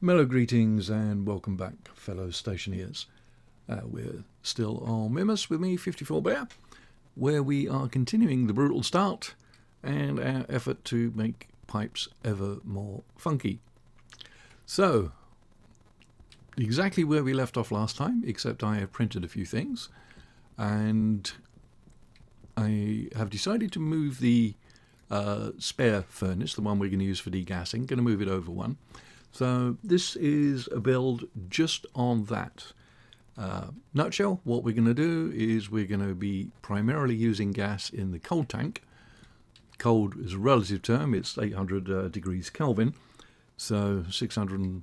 Mellow greetings and welcome back, fellow stationeers. We're still on Mimas with me, 54 Bear, where we are continuing the brutal start and our effort to make pipes ever more funky. So, exactly where we left off last time, except I have printed a few things, and I have decided to move the spare furnace, the one we're going to use for degassing, going to move it over one. So this is a build just on that. Nutshell, what we're going to do is we're going to be primarily using gas in the cold tank. Cold is a relative term, it's 800 degrees Kelvin, so 600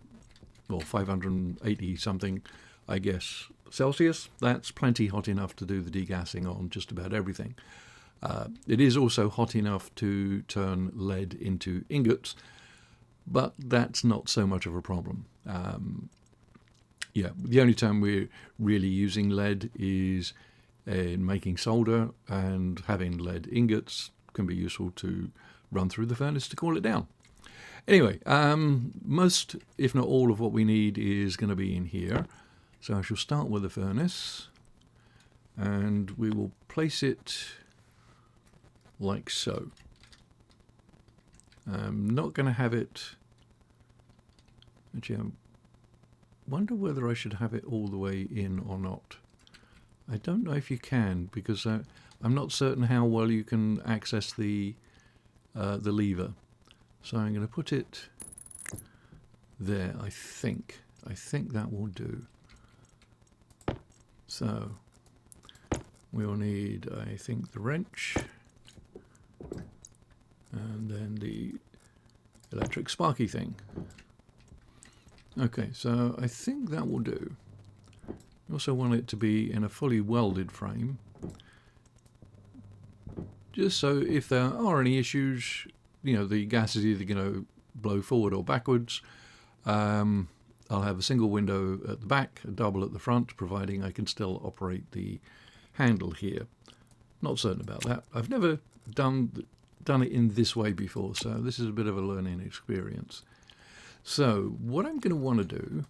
or 580 something, I guess, Celsius. That's plenty hot enough to do the degassing on just about everything. It is also hot enough to turn lead into ingots, but that's not so much of a problem. The only time we're really using lead is in making solder, and having lead ingots can be useful to run through the furnace to cool it down. Anyway, most, if not all, of what we need is going to be in here. So I shall start with the furnace, and we will place it like so. I'm not going to have it. Actually, I wonder whether I should have it all the way in or not. I don't know if you can, because I'm not certain how well you can access the lever. So I'm going to put it there. I think that will do. So we'll need, I think, the wrench, and then the electric sparky thing. Okay, so I think that will do. You also want it to be in a fully welded frame, just so if there are any issues, you know, the gas is either going to blow forward or backwards. I'll have a single window at the back, a double at the front, providing I can still operate the handle here. Not certain about that. I've never done it in this way before, so this is a bit of a learning experience. So what I'm going to want to do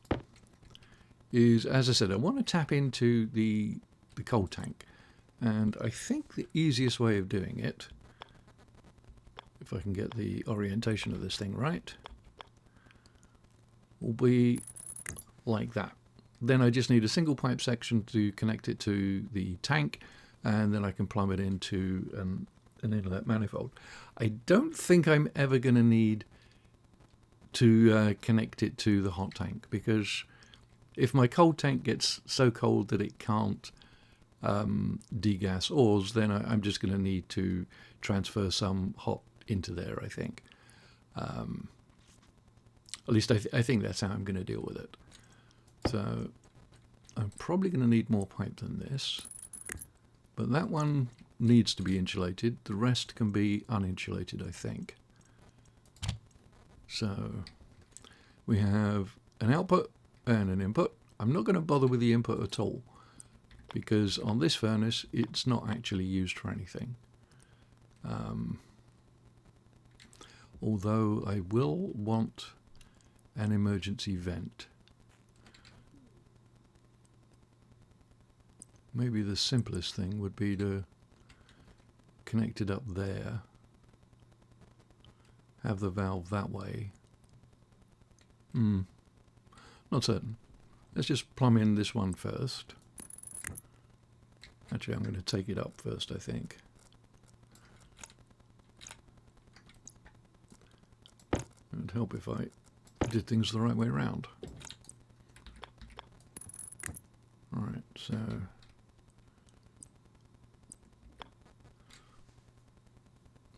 is, as I said, I want to tap into the cold tank, and I think the easiest way of doing it, if I can get the orientation of this thing right, will be like that. Then I just need a single pipe section to connect it to the tank, and then I can plumb it into an inlet manifold. I don't think I'm ever going to need to connect it to the hot tank, because if my cold tank gets so cold that it can't degas ores, then I'm just going to need to transfer some hot into there, I think. At least I think that's how I'm going to deal with it. So I'm probably going to need more pipe than this, but that one needs to be insulated. The rest can be uninsulated, I think. So we have an output and an input. I'm not going to bother with the input at all, because on this furnace it's not actually used for anything. Although I will want an emergency vent. Maybe the simplest thing would be to connect it up there, have the valve that way. Not certain. Let's just plumb in this one first. Actually, I'm going to take it up first, I think. It would help if I did things the right way around. Alright, so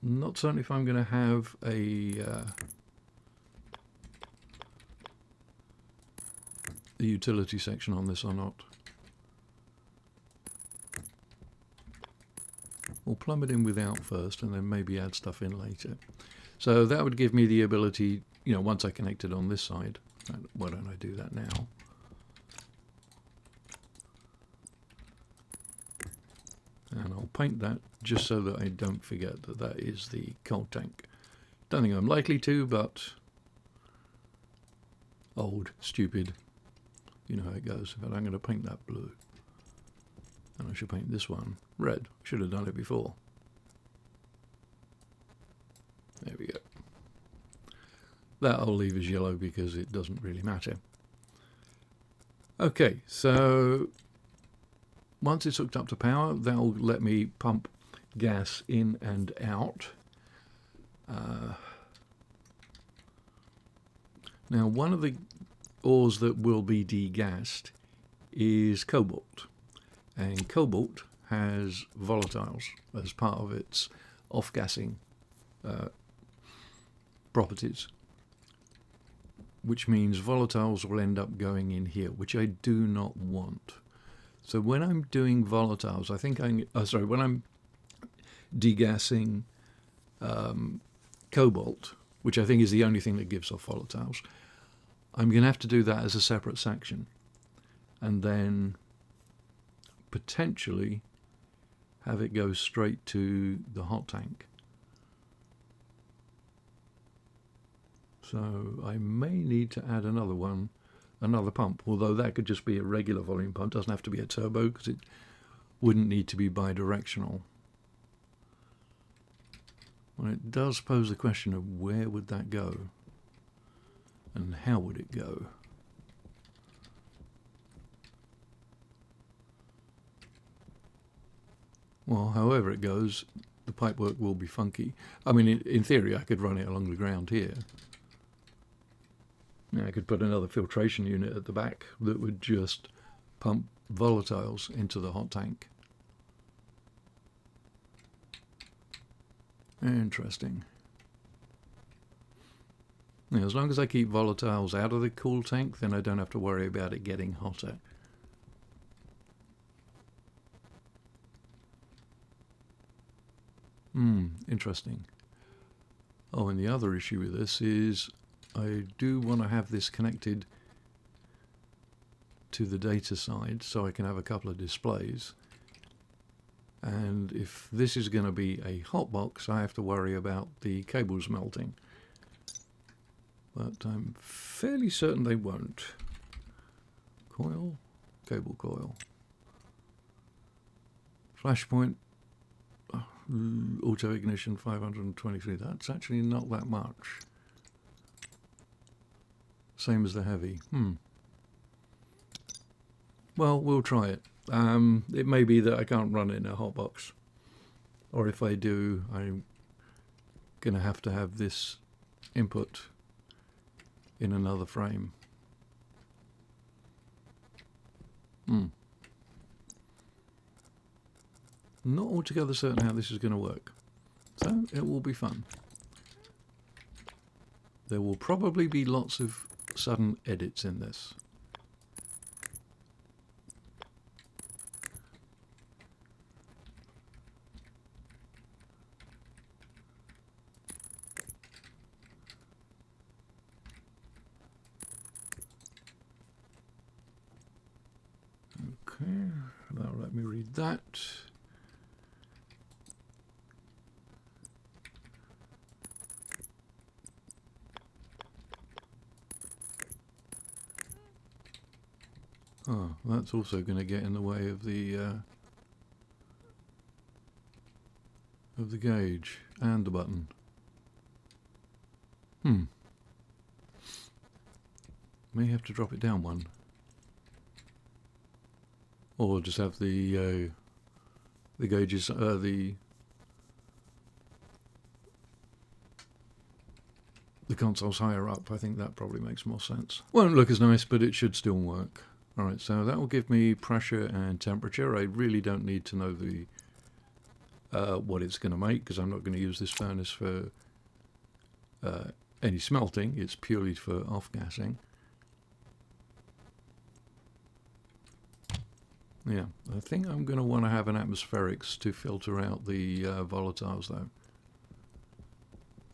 not certain if I'm going to have a utility section on this or not. We'll plumb it in without first, and then maybe add stuff in later. So that would give me the ability, you know, once I connect it on this side. Why don't I do that now? And I'll paint that just so that I don't forget that that is the cold tank. Don't think I'm likely to, but old, stupid. You know how it goes. But I'm going to paint that blue. And I should paint this one red. Should have done it before. There we go. That I'll leave as yellow because it doesn't really matter. Okay, so once it's hooked up to power, that'll let me pump gas in and out. Now, one of the ores that will be degassed is cobalt. And cobalt has volatiles as part of its off-gassing properties, which means volatiles will end up going in here, which I do not want. So when I'm doing volatiles, I think when I'm degassing cobalt, which I think is the only thing that gives off volatiles, I'm going to have to do that as a separate section, and then potentially have it go straight to the hot tank. So I may need to add another pump, although that could just be a regular volume pump. It doesn't have to be a turbo because it wouldn't need to be bidirectional. Well, it does pose the question of where would that go and how would it go? Well, however it goes, the pipework will be funky. I mean, in theory, I could run it along the ground here. Now, I could put another filtration unit at the back that would just pump volatiles into the hot tank. Interesting. Now, as long as I keep volatiles out of the cool tank, then I don't have to worry about it getting hotter. Interesting. Oh, and the other issue with this is I do want to have this connected to the data side so I can have a couple of displays. And if this is going to be a hot box, I have to worry about the cables melting. But I'm fairly certain they won't. Coil, cable coil. Flashpoint, auto ignition 523. That's actually not that much. Same as the heavy. Well, we'll try it. It may be that I can't run it in a hot box, or if I do, I'm going to have this input in another frame. Not altogether certain how this is going to work, so it will be fun. There will probably be lots of sudden edits in this. Okay, now let me read that. Oh, that's also going to get in the way of the gauge and the button. May have to drop it down one, or just have the gauges, the consoles higher up. I think that probably makes more sense. Won't look as nice, but it should still work. Alright, so that will give me pressure and temperature. I really don't need to know the what it's going to make, because I'm not going to use this furnace for any smelting. It's purely for off-gassing. Yeah, I think I'm going to want to have an atmospherics to filter out the volatiles, though.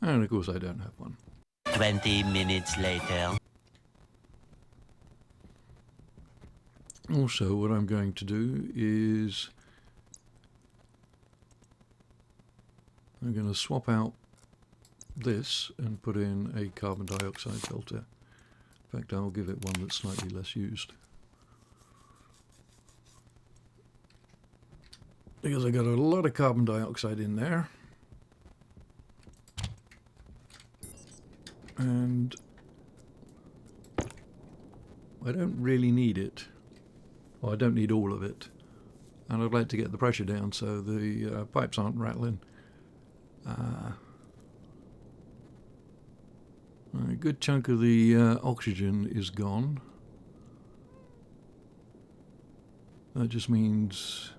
And of course I don't have one. 20 minutes later. Also, what I'm going to do is I'm going to swap out this and put in a carbon dioxide filter. In fact, I'll give it one that's slightly less used. Because I got a lot of carbon dioxide in there. And I don't really need it. Well, I don't need all of it. And I'd like to get the pressure down so the pipes aren't rattling. A good chunk of the oxygen is gone. That just means,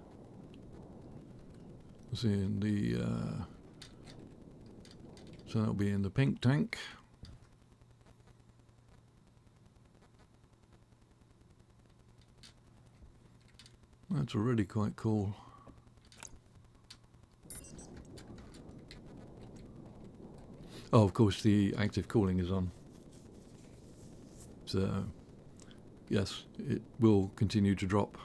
let's see, in the so that'll be in the pink tank. That's already quite cool. Oh, of course, the active cooling is on. So, yes, it will continue to drop.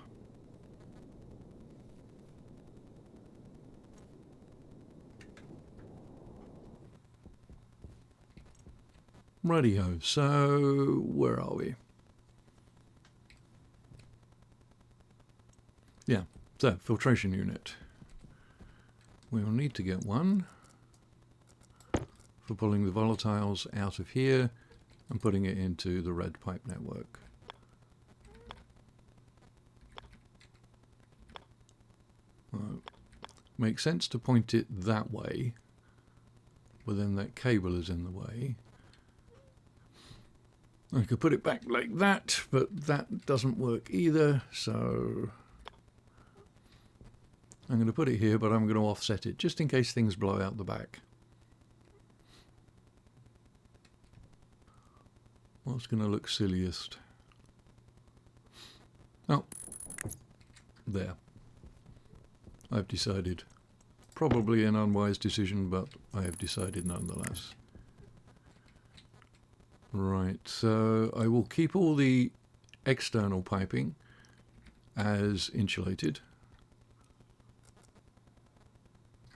Righty-ho, so where are we? Yeah, so filtration unit. We'll need to get one for pulling the volatiles out of here and putting it into the red pipe network. Makes sense to point it that way, but then that cable is in the way. I could put it back like that, but that doesn't work either, so I'm going to put it here, but I'm going to offset it just in case things blow out the back. What's going to look silliest? Oh, there. I've decided. Probably an unwise decision, but I have decided nonetheless. Right, so I will keep all the external piping as insulated.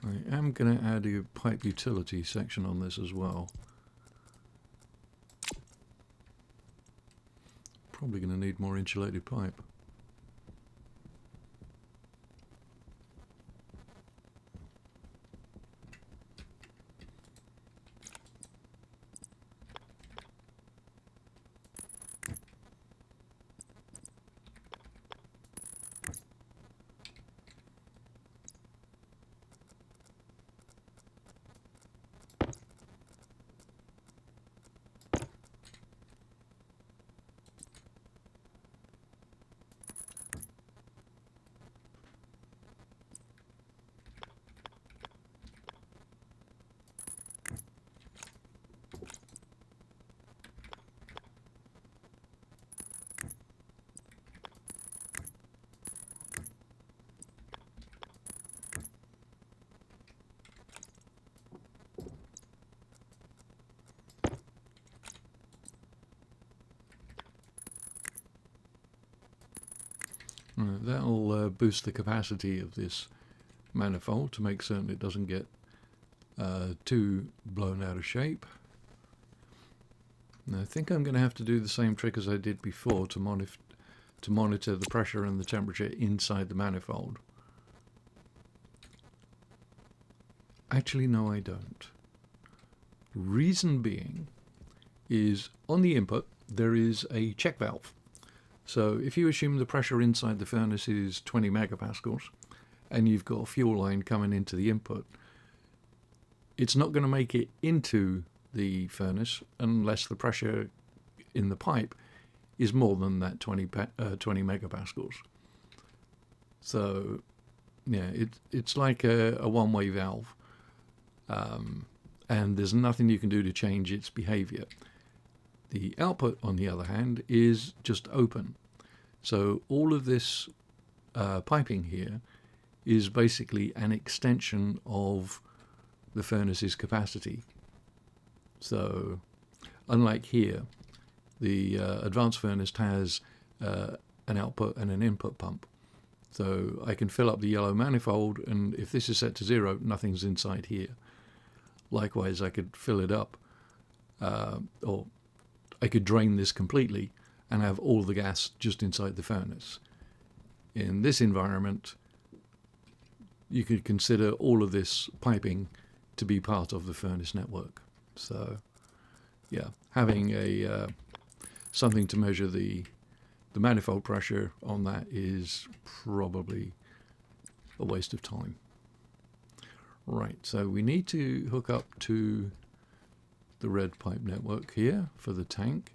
I am going to add a pipe utility section on this as well. Probably going to need more insulated pipe. That'll boost the capacity of this manifold to make certain it doesn't get too blown out of shape. And I think I'm going to have to do the same trick as I did before to monitor the pressure and the temperature inside the manifold. Actually, no, I don't. Reason being is on the input there is a check valve. So if you assume the pressure inside the furnace is 20 megapascals and you've got a fuel line coming into the input, it's not going to make it into the furnace unless the pressure in the pipe is more than that 20 megapascals. So yeah, it's like a one-way valve, and there's nothing you can do to change its behavior. The output, on the other hand, is just open. So all of this piping here is basically an extension of the furnace's capacity. So unlike here, the advanced furnace has an output and an input pump. So I can fill up the yellow manifold, and if this is set to 0, nothing's inside here. Likewise, I could fill it up, or I could drain this completely and have all the gas just inside the furnace. In this environment, you could consider all of this piping to be part of the furnace network. So, yeah, having a something to measure the manifold pressure on that is probably a waste of time. Right, so we need to hook up to the red pipe network here for the tank.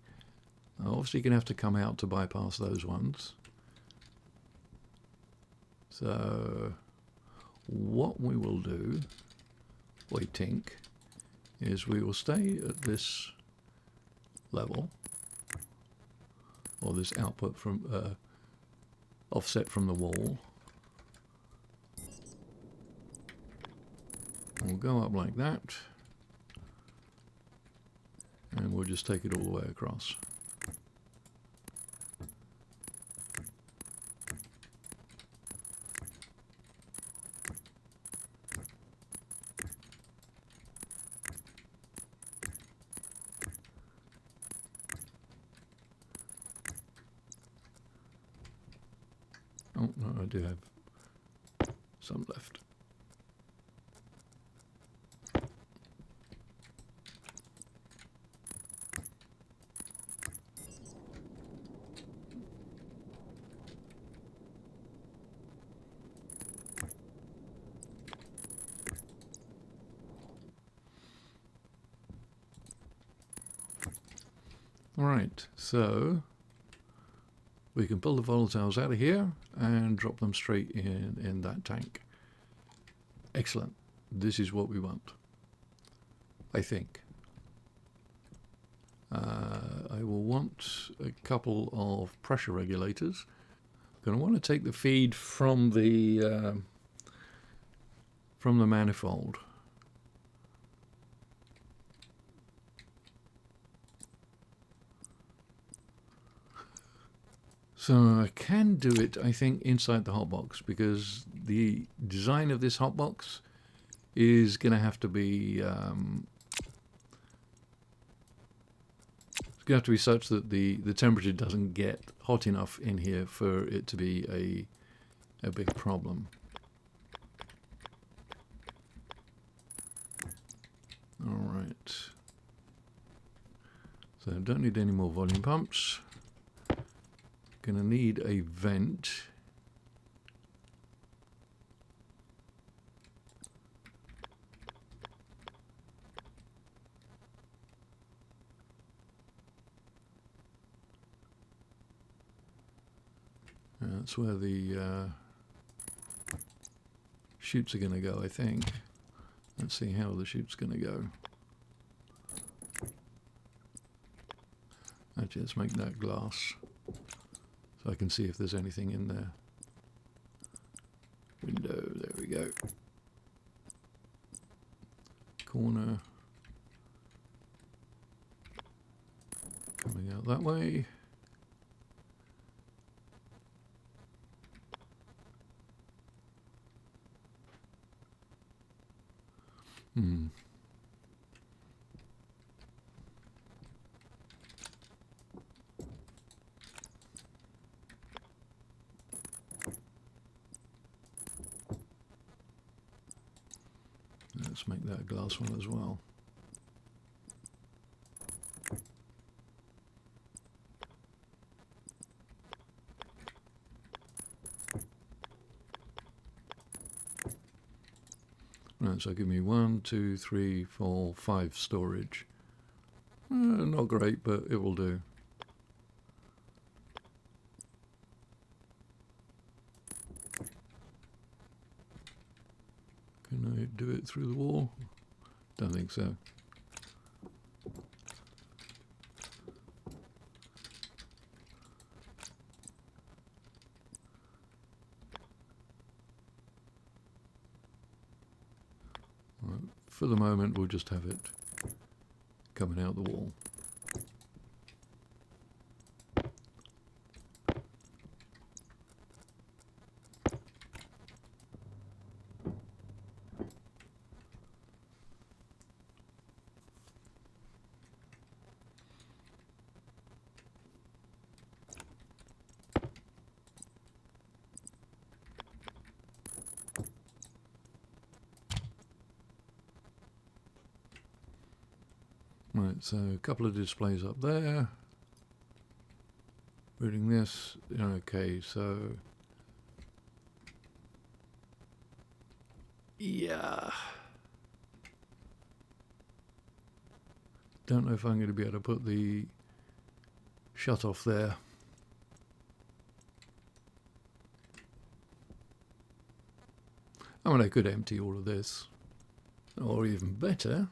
Obviously, you're going to have to come out to bypass those ones. So what we will do, I think, is we will stay at this level, or this output from offset from the wall. We'll go up like that, and we'll just take it all the way across. Oh, no, I do have some left. Right, so we can pull the volatiles out of here and drop them straight in that tank. Excellent. This is what we want, I think. I will want a couple of pressure regulators. I'm going to want to take the feed from the manifold. So I can do it, I think, inside the hotbox, because the design of this hotbox is going to have to be it's going to have to be such that the temperature doesn't get hot enough in here for it to be a big problem. All right. So I don't need any more volume pumps. Going to need a vent. That's where the chutes are going to go, I think. Let's see how the chute's going to go. Actually, let's make that glass, so I can see if there's anything in there. Window, there we go. Corner. Coming out that way. Let's make that a glass one as well. Right, so give me 1, 2, 3, 4, 5 storage. Not great, but it will do. Can I do it through the wall? Don't think so. Right, for the moment, we'll just have it coming out the wall. Right, so a couple of displays up there. Reading this. Okay, so yeah. Don't know if I'm going to be able to put the shut off there. I mean, I could empty all of this. Or even better,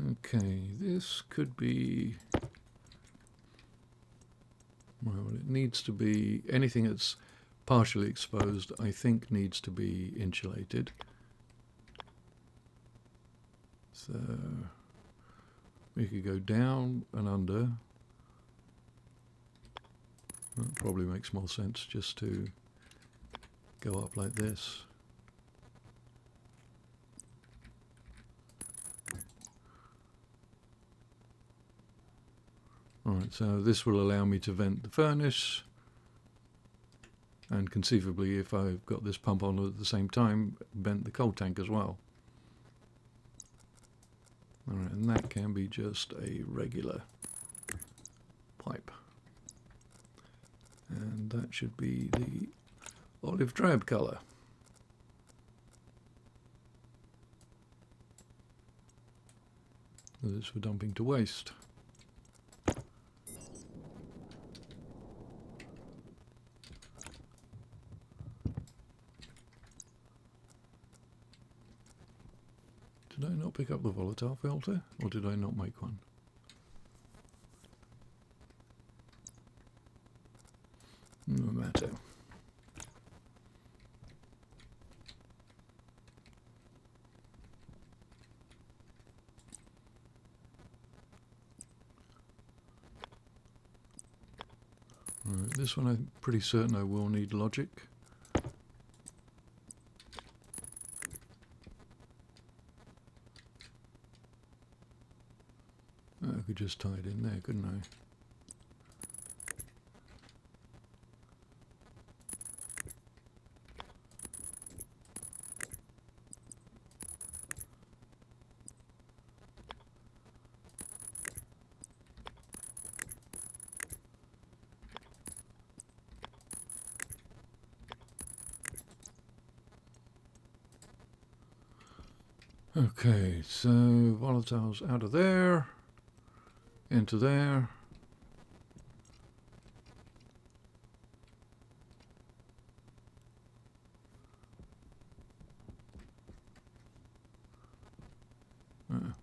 okay, this could be, well, it needs to be, anything that's partially exposed, I think needs to be insulated. So we could go down and under. That probably makes more sense just to go up like this. Alright, so this will allow me to vent the furnace, and conceivably, if I've got this pump on at the same time, vent the coal tank as well. Alright, and that can be just a regular pipe. And that should be the olive drab colour. This is for dumping to waste. Did I not pick up the volatile filter, or did I not make one? No matter. Right, this one I'm pretty certain I will need logic. I could just tie it in there, couldn't I? Okay, so volatiles out of there, into there.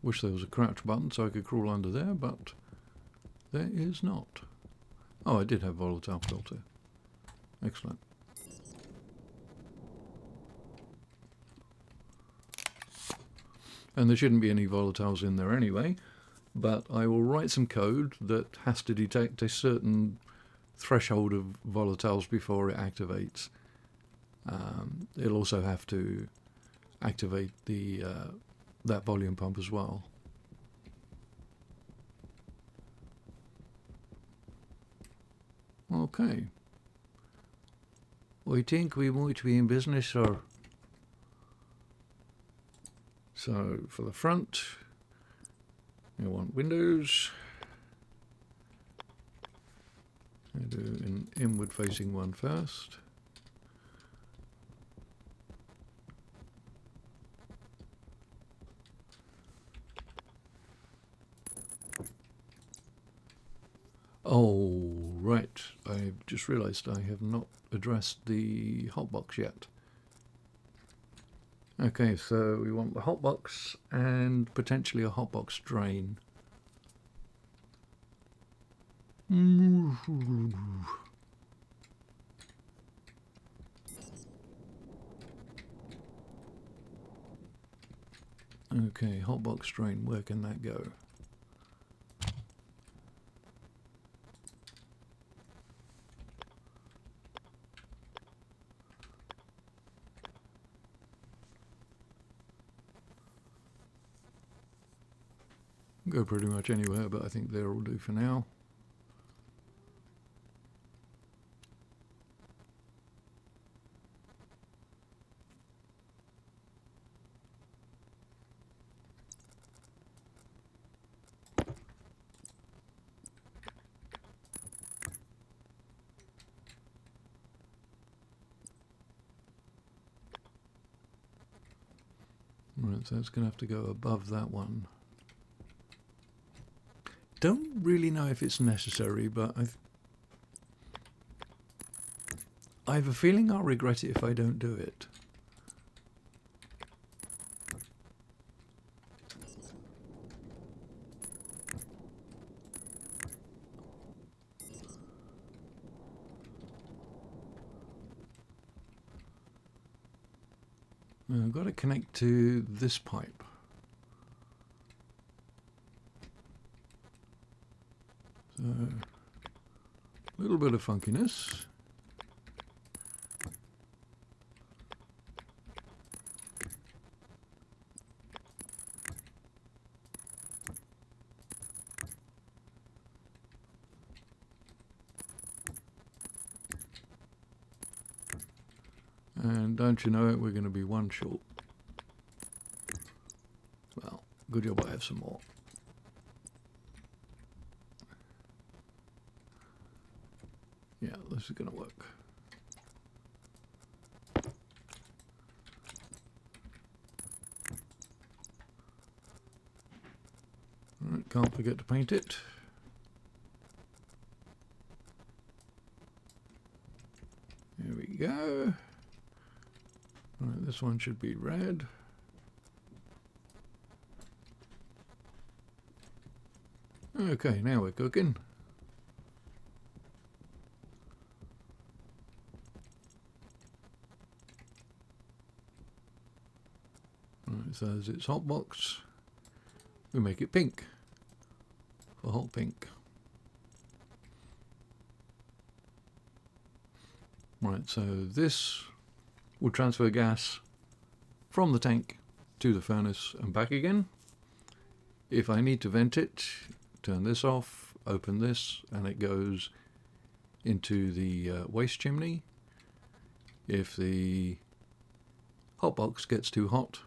Wish there was a crouch button so I could crawl under there, but there is not. Oh, I did have volatile filter. Excellent. And there shouldn't be any volatiles in there anyway, but I will write some code that has to detect a certain threshold of volatiles before it activates. It'll also have to activate the that volume pump as well. Okay. I think we might be in business, sir. So for the front, you want windows. I do an inward facing one first. Oh, right. I've just realised I have not addressed the hotbox yet. Okay, so we want the hotbox and potentially a hotbox drain. Okay, hotbox drain, where can that go? Go pretty much anywhere, but I think they're all do for now. Right, so it's going to have to go above that one. Don't really know if it's necessary, but I have a feeling I'll regret it if I don't do it. Now I've got to connect to this pipe. So, a little bit of funkiness. And don't you know it, we're going to be one short. Well, good job I have some more. Yeah, this is going to work. Right, can't forget to paint it. There we go. Right, this one should be red. Okay, now we're cooking. Right, so as it's hot box, we make it pink for hot pink. Right, so this will transfer gas from the tank to the furnace and back again. If I need to vent it, turn this off, open this, and it goes into the waste chimney. If the hot box gets too hot,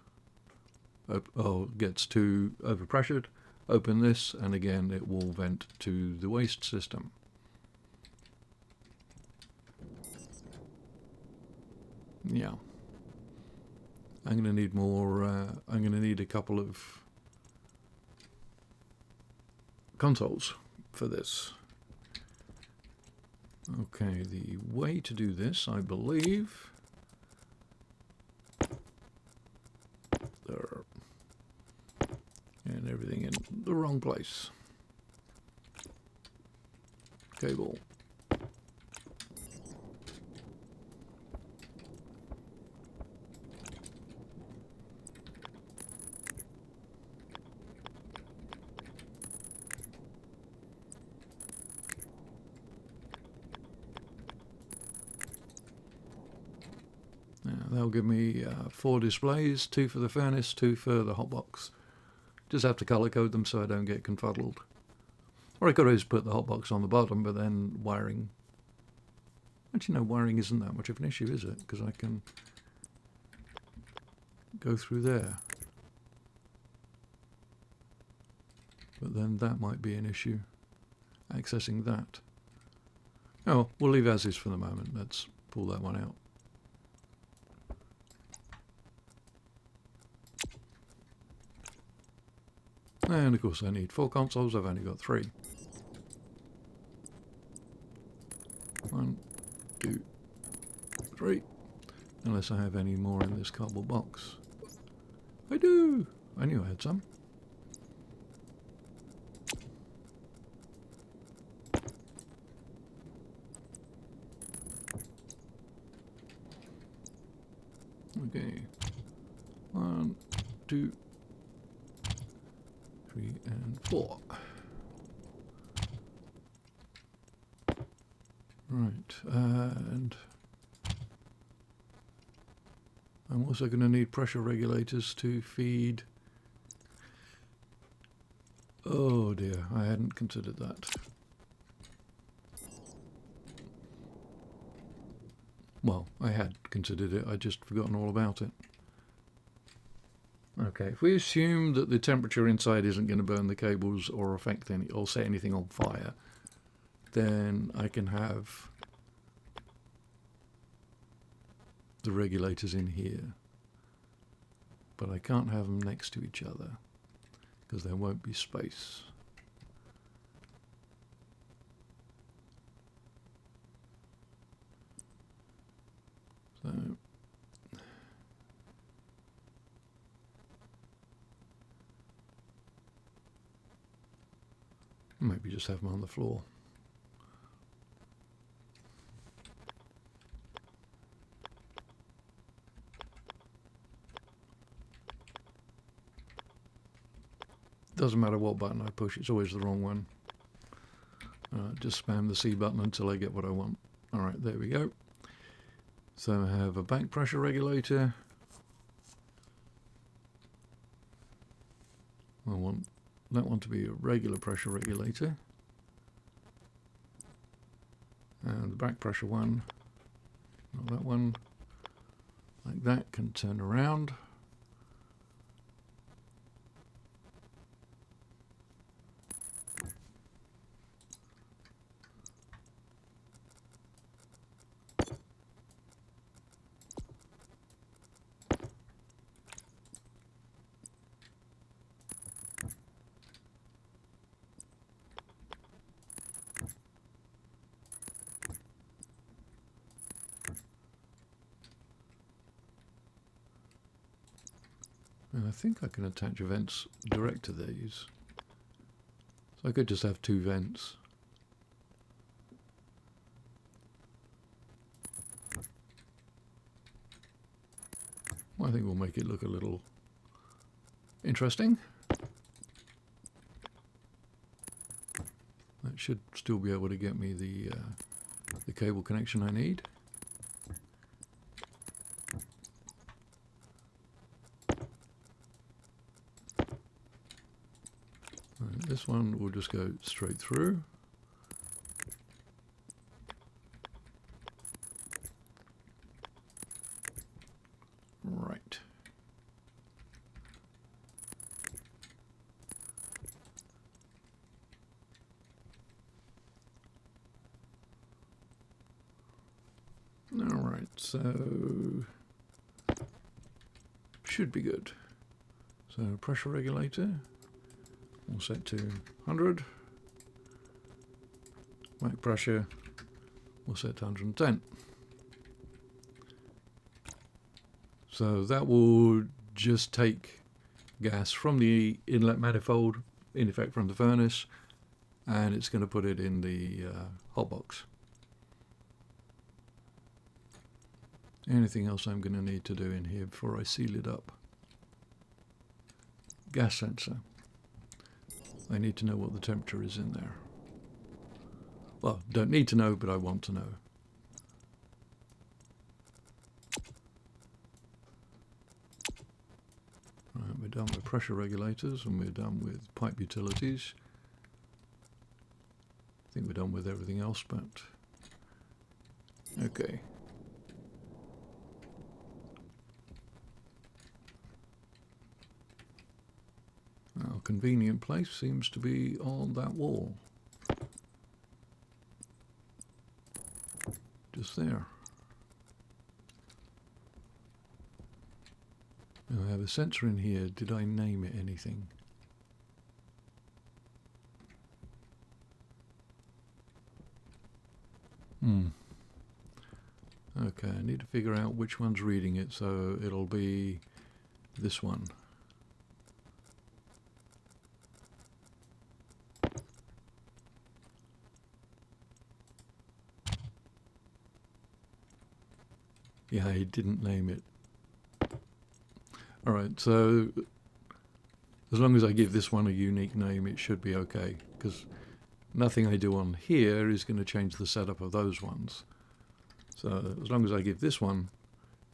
or gets too overpressured, open this, and again it will vent to the waste system. Yeah. I'm going to need more, I'm going to need a couple of consoles for this. Okay, the way to do this, I believe, there, and everything in the wrong place. Cable. Now that'll give me 4 displays, 2 for the furnace, 2 for the hotbox. Just have to colour code them so I don't get confuddled. Or I could always put the hotbox on the bottom, but then wiring. Actually, no, wiring isn't that much of an issue, is it? Because I can go through there. But then that might be an issue, accessing that. Oh, we'll leave as is for the moment. Let's pull that one out. And of course I need 4 consoles, I've only got 3. 1, 2, 3. Unless I have any more in this cardboard box. I do! I knew I had some. Okay. 1, 2, 3, and 4. Right, and I'm also going to need pressure regulators to feed. Oh dear, I hadn't considered that. Well, I had considered it, I'd just forgotten all about it. Okay, if we assume that the temperature inside isn't going to burn the cables or affect any, or set anything on fire, then I can have the regulators in here. but I can't have them next to each other because there won't be space. So maybe just have them on the floor. Doesn't matter what button I push, it's always the wrong one. Just spam the C button until I get what I want. Alright, there we go. So I have a back pressure regulator. I want that one to be a regular pressure regulator. And the back pressure one, not that one, like that, can turn around. And I think I can attach vents direct to these. So I could just have two vents. Well, I think we'll make it look a little interesting. That should still be able to get me the cable connection I need. This one will just go straight through. Right. All right, so should be good. So pressure regulator, we'll set to 100. Back pressure, we'll set to 110. So that will just take gas from the inlet manifold, in effect from the furnace, and it's going to put it in the hot box. Anything else I'm going to need to do in here before I seal it up? Gas sensor. I need to know what the temperature is in there. Well, don't need to know, but I want to know. Right, we're done with pressure regulators and we're done with pipe utilities. I think we're done with everything else, but okay. Our convenient place seems to be on that wall. Just there. Now I have a sensor in here. Did I name it anything? Okay, I need to figure out which one's reading it, so it'll be this one. Yeah, he didn't name it. Alright, so as long as I give this one a unique name, it should be okay, because nothing I do on here is going to change the setup of those ones. So as long as I give this one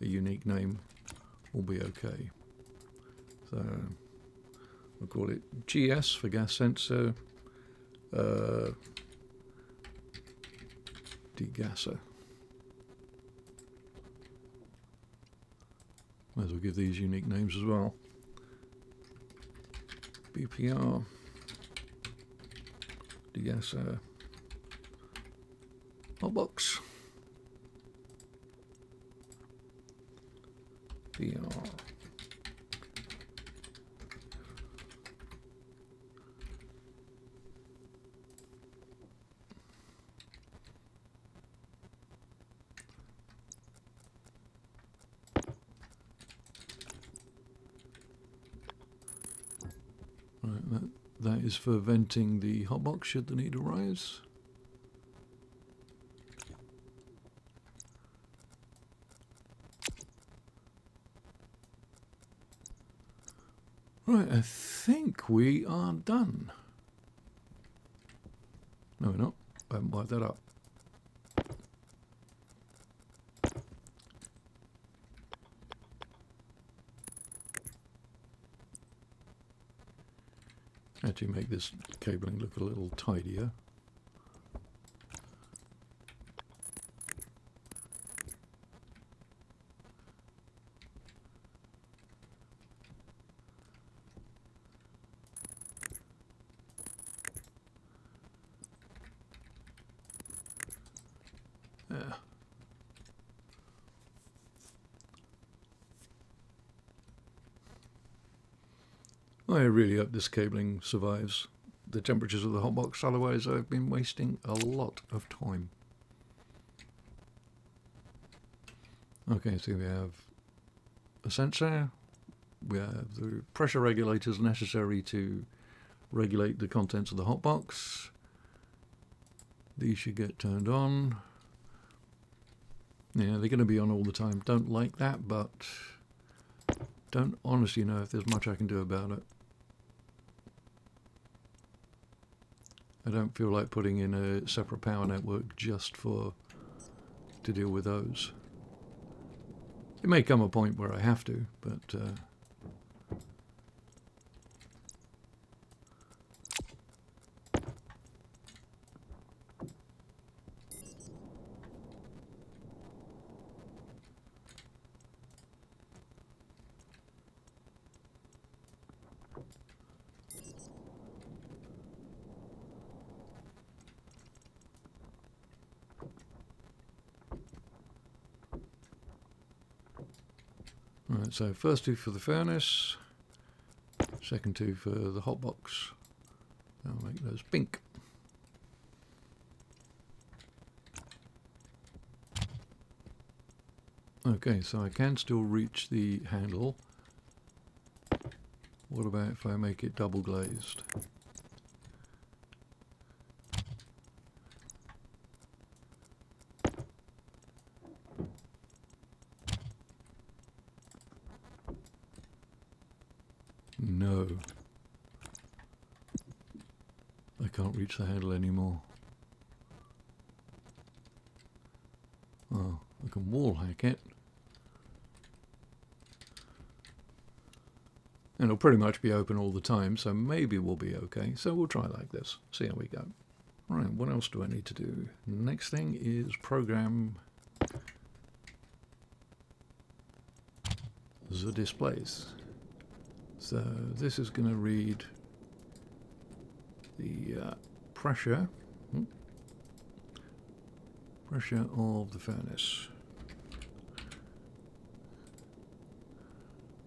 a unique name, we'll be okay. So we'll call it GS for gas sensor, degasser. Might as well give these unique names as well. BPR, degasser, hotbox, PR, That is for venting the hotbox should the need arise. Right, I think we are done. No, we're not. I haven't wired that up. Actually make this cabling look a little tidier. There. I really hope this cabling survives the temperatures of the hotbox, otherwise I've been wasting a lot of time. Okay, so we have a sensor, we have the pressure regulators necessary to regulate the contents of the hotbox. These should get turned on. Yeah, they're going to be on all the time. Don't like that, but don't honestly know if there's much I can do about it. I don't feel like putting in a separate power network just to deal with those. It may come a point where I have to, but right, so first two for the furnace, second two for the hotbox. I'll make those pink. Okay, so I can still reach the handle. What about if I make it double glazed? No. I can't reach the handle anymore. Oh, I can wall hack it. And it'll pretty much be open all the time, so maybe we'll be okay. So we'll try like this, see how we go. Right, what else do I need to do? Next thing is program the displays. So this is going to read the pressure of the furnace,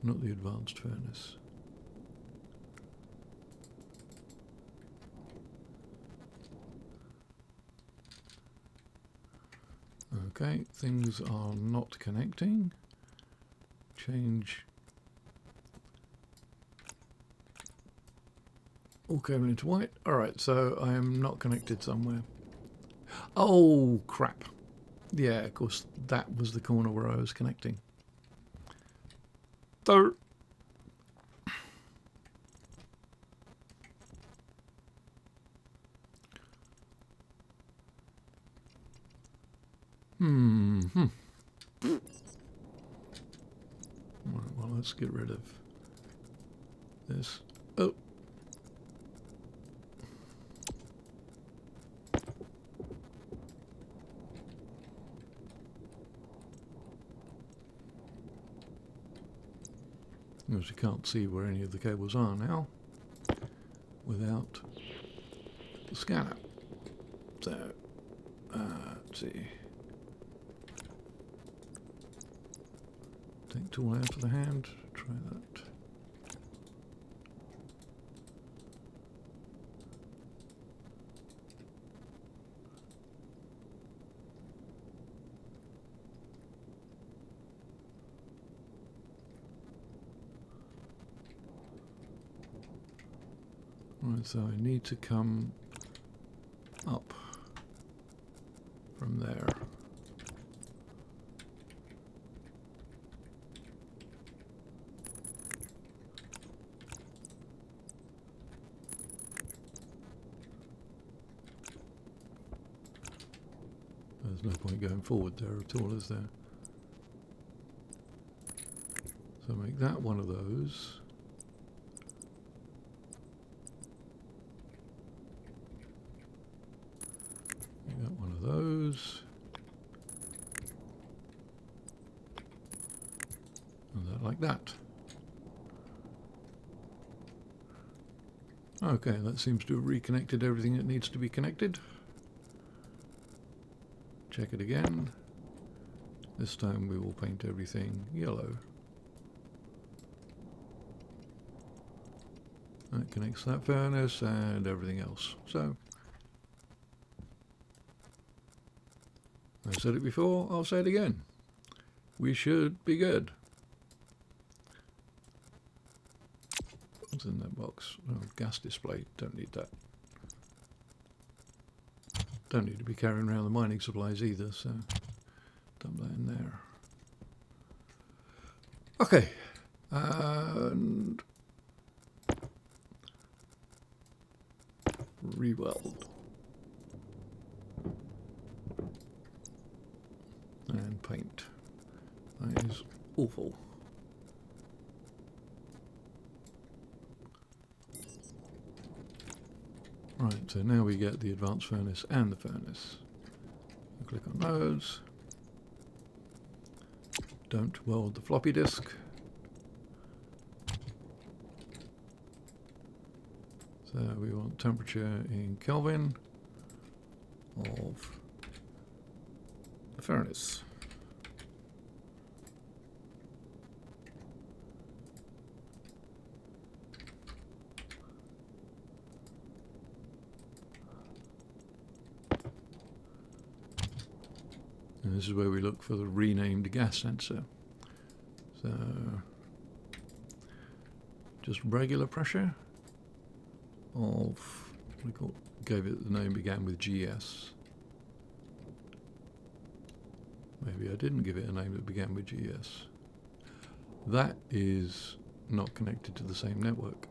not the advanced furnace. Okay, things are not connecting. Change all cabling to white. Alright, so I am not connected somewhere. Oh, crap. Yeah, of course, that was the corner where I was connecting. So, Right, well, let's get rid of this. Oh. Because you can't see where any of the cables are now without the scanner. So, let's see. Take tool out of the hand, try that. Right, so I need to come up from there. There's no point going forward there at all, is there? So make that one of those. Make that one of those. And that like that. Okay, that seems to have reconnected everything that needs to be connected. Check it again. This time we will paint everything yellow. That connects that furnace and everything else. So, I said it before, I'll say it again. We should be good. What's in that box? Oh, gas display. Don't need that. Don't need to be carrying around the mining supplies either, so dump that in there. Okay. And re-weld. And paint. That is awful. Right, so now we get the advanced furnace and the furnace. I'll click on those. Don't weld the floppy disk. So we want temperature in Kelvin of the furnace. And this is where we look for the renamed gas sensor. So just regular pressure of, gave it the name began with GS. Maybe I didn't give it a name that began with GS. That is not connected to the same network.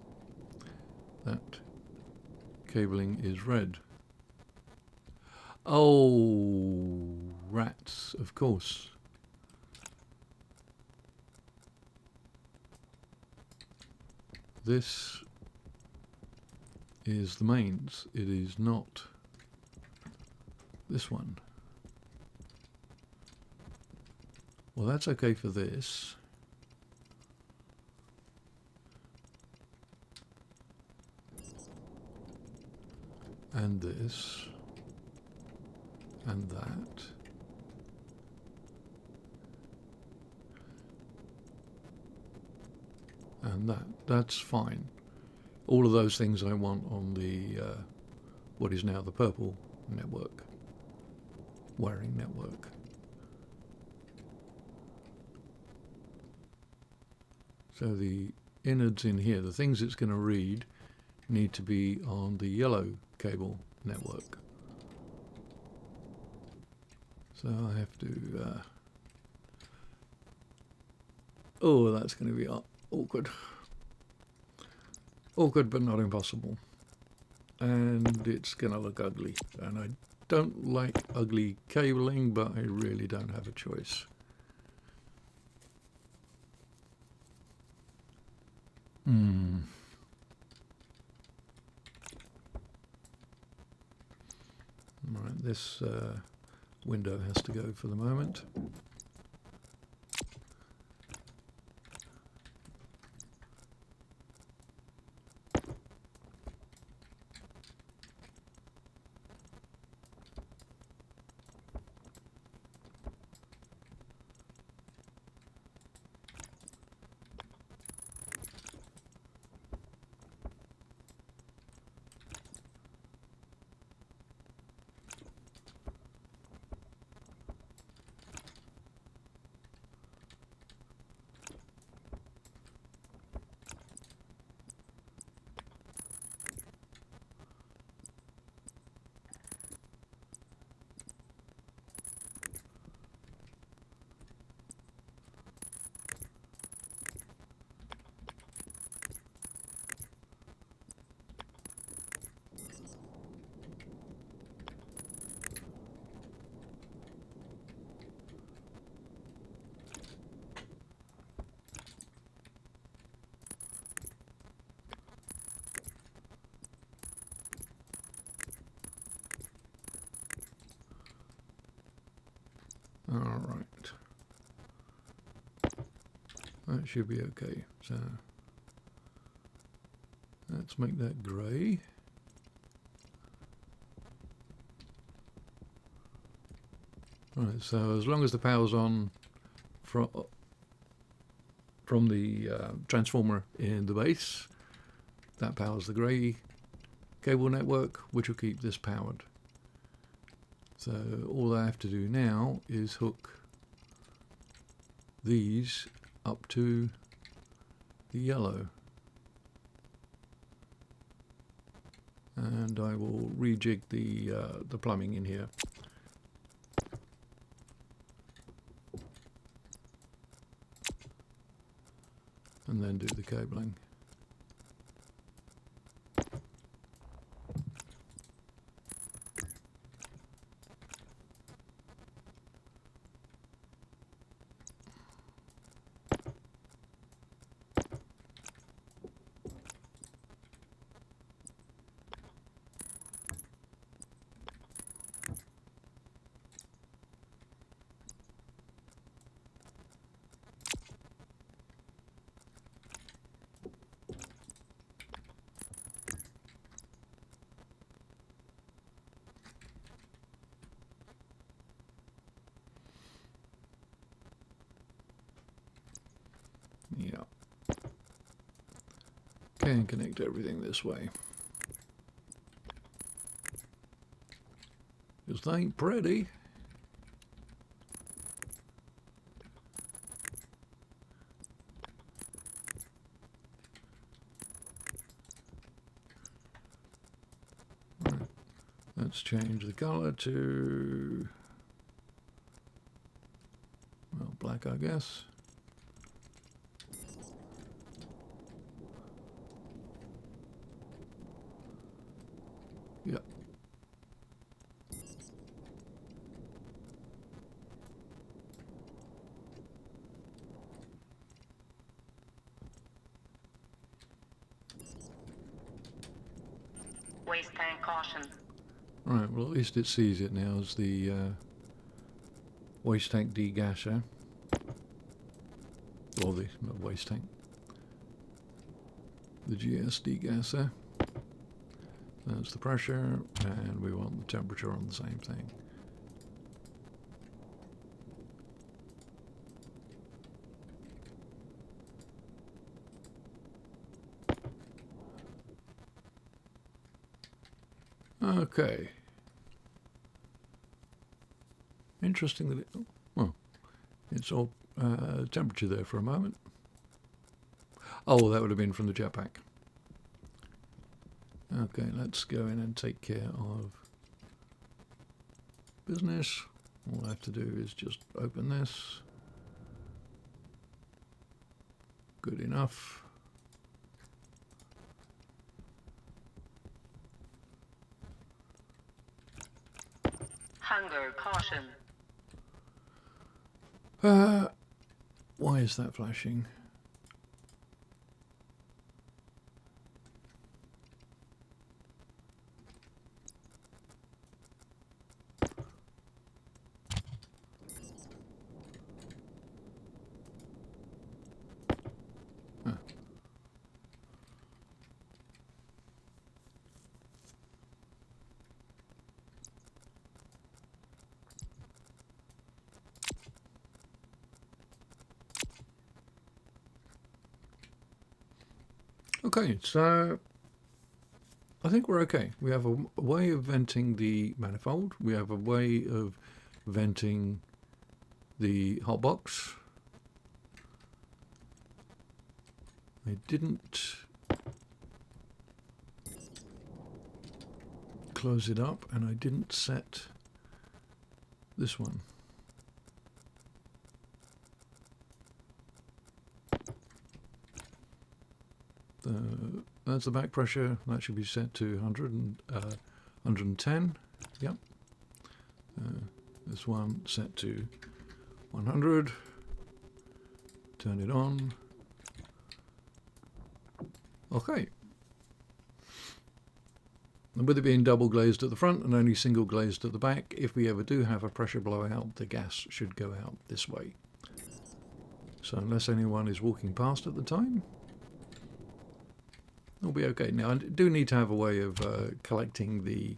That cabling is red. Oh, rats, of course. This is the mains. It is not this one. Well, that's okay for this. And this. And that. And that. That's fine. All of those things I want on the what is now the purple network, wiring network. So the innards in here, the things it's going to read, need to be on the yellow cable network. So I have to oh, that's going to be awkward. Awkward but not impossible. And it's going to look ugly. And I don't like ugly cabling, but I really don't have a choice. Right, this window has to go for the moment. That should be okay. So let's make that grey. Right, so as long as the power's on from the transformer in the base, that powers the grey cable network, which will keep this powered. So all I have to do now is hook these up to the yellow, and I will rejig the plumbing in here. And then do the cabling. Yeah. Can connect everything this way. Because they ain't pretty. Right. Let's change the colour to, well, black, I guess. Yep. Waste tank caution. Right, well at least it sees it now as the waste tank degasser. Or the, not waste tank. The GS degasser. That's the pressure, and we want the temperature on the same thing. Okay. Interesting that it, well, it's all temperature there for a moment. Oh, that would have been from the jetpack. Okay, let's go in and take care of business. All I have to do is just open this. Good enough. Hunger caution. Why is that flashing? Okay, so I think we're okay. We have a way of venting the manifold. We have a way of venting the hotbox. I didn't close it up, and I didn't set this one. That's the back pressure. That should be set to 110. Yep. This one set to 100. Turn it on. Okay. And with it being double glazed at the front and only single glazed at the back, if we ever do have a pressure blowout, the gas should go out this way. So unless anyone is walking past at the time, it'll be okay. Now I do need to have a way of collecting the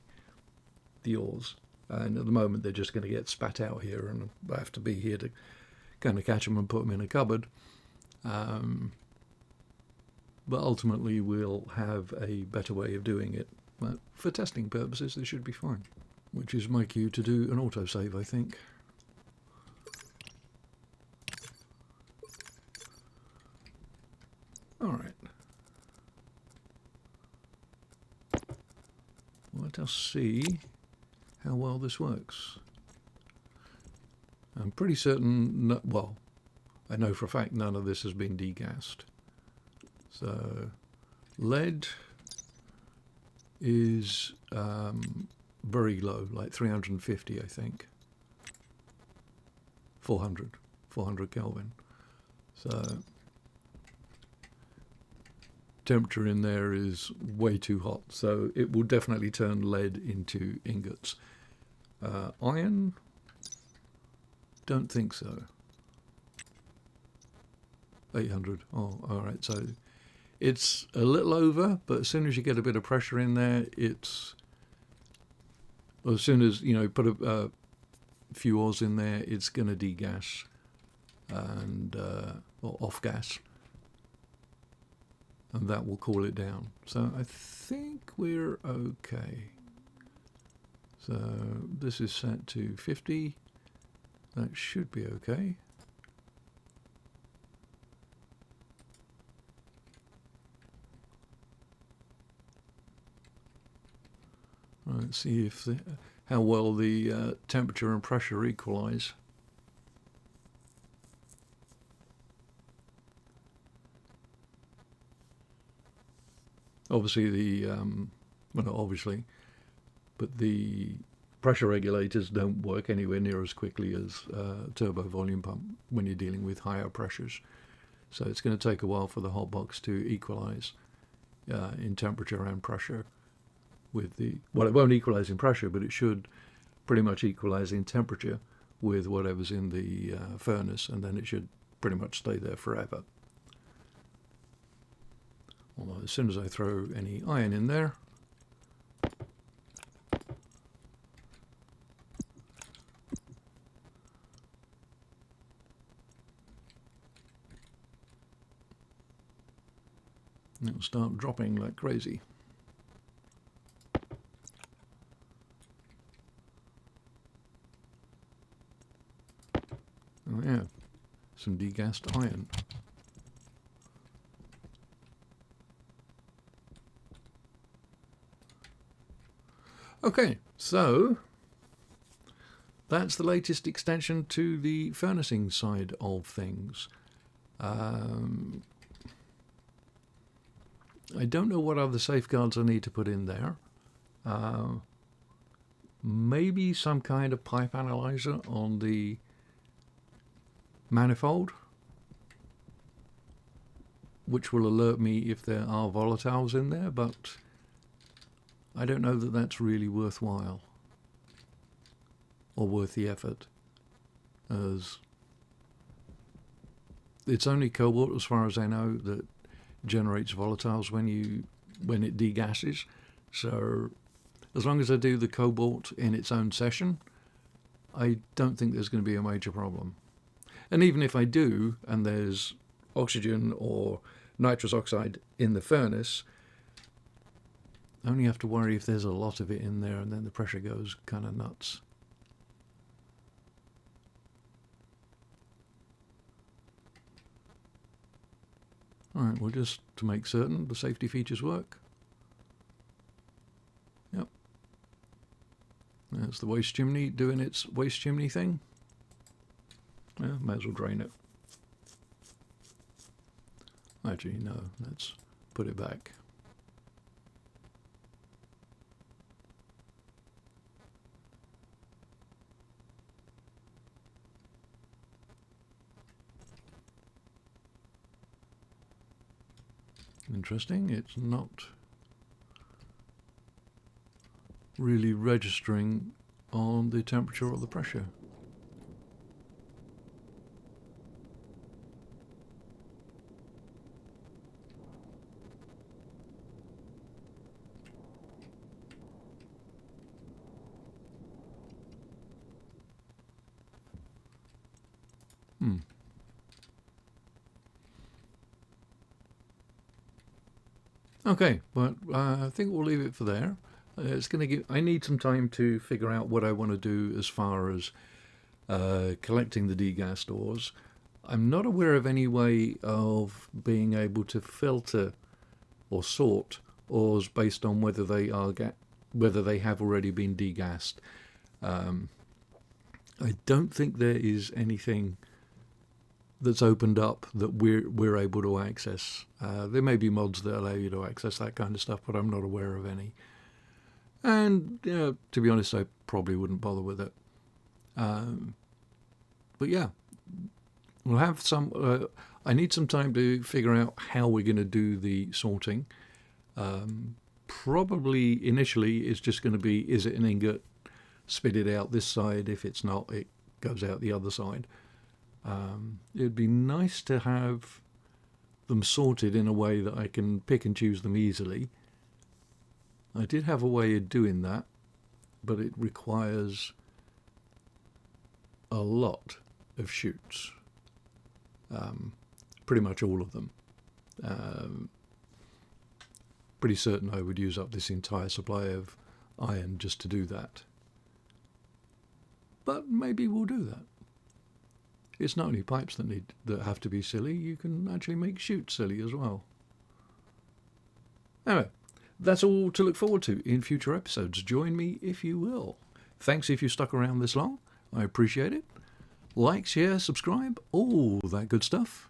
ores, and at the moment they're just going to get spat out here, and I have to be here to kind of catch them and put them in a cupboard. But ultimately we'll have a better way of doing it. But for testing purposes, this should be fine. Which is my cue to do an autosave, I think. Alright. Let us see how well this works. I'm pretty certain, well, I know for a fact none of this has been degassed. So, lead is very low, like 350, I think. 400 Kelvin. So, temperature in there is way too hot, so it will definitely turn lead into ingots. Iron, don't think so. 800. Oh, all right. So it's a little over, but as soon as you get a bit of pressure in there, it's, well, as soon as you know put a few ores in there, it's going to degas and or off gas, and that will cool it down. So I think we're okay. So this is set to 50. That should be okay. Let's see if how well the temperature and pressure equalize. Obviously well, not obviously, but the pressure regulators don't work anywhere near as quickly as turbo volume pump when you're dealing with higher pressures. So it's going to take a while for the hot box to equalize in temperature and pressure. With the, well, it won't equalize in pressure, but it should pretty much equalize in temperature with whatever's in the furnace, and then it should pretty much stay there forever. Although as soon as I throw any iron in there, it'll start dropping like crazy. Oh yeah, some degassed iron. Okay, so that's the latest extension to the furnacing side of things. I don't know what other safeguards I need to put in there. Maybe some kind of pipe analyzer on the manifold, which will alert me if there are volatiles in there, but I don't know that that's really worthwhile or worth the effort, as it's only cobalt, as far as I know, that generates volatiles when it degasses. So as long as I do the cobalt in its own session, I don't think there's going to be a major problem. And even if I do, and there's oxygen or nitrous oxide in the furnace, I only have to worry if there's a lot of it in there, and then the pressure goes kind of nuts. Alright, well, just to make certain the safety features work. Yep. That's the waste chimney doing its waste chimney thing. Yeah, might as well drain it. Actually, no, let's put it back. Interesting, it's not really registering on the temperature or the pressure. Okay, but I think we'll leave it for there. It's going to give. I need some time to figure out what I want to do as far as collecting the degas ores. I'm not aware of any way of being able to filter or sort ores based on whether whether they have already been degassed. I don't think there is anything that's opened up that we're able to access. There may be mods that allow you to access that kind of stuff, but I'm not aware of any. And to be honest, I probably wouldn't bother with it. But yeah, we'll have some. I need some time to figure out how we're going to do the sorting. Probably initially it's just going to be, is it an ingot? Spit it out this side. If it's not, it goes out the other side. It'd be nice to have them sorted in a way that I can pick and choose them easily. I did have a way of doing that, but it requires a lot of shoots. Pretty much all of them. Pretty certain I would use up this entire supply of iron just to do that. But maybe we'll do that. It's not only pipes that have to be silly, you can actually make chutes silly as well. Anyway, that's all to look forward to in future episodes. Join me if you will. Thanks if you stuck around this long. I appreciate it. Like, share, subscribe, all that good stuff.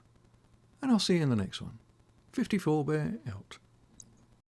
And I'll see you in the next one. 54 Bear out.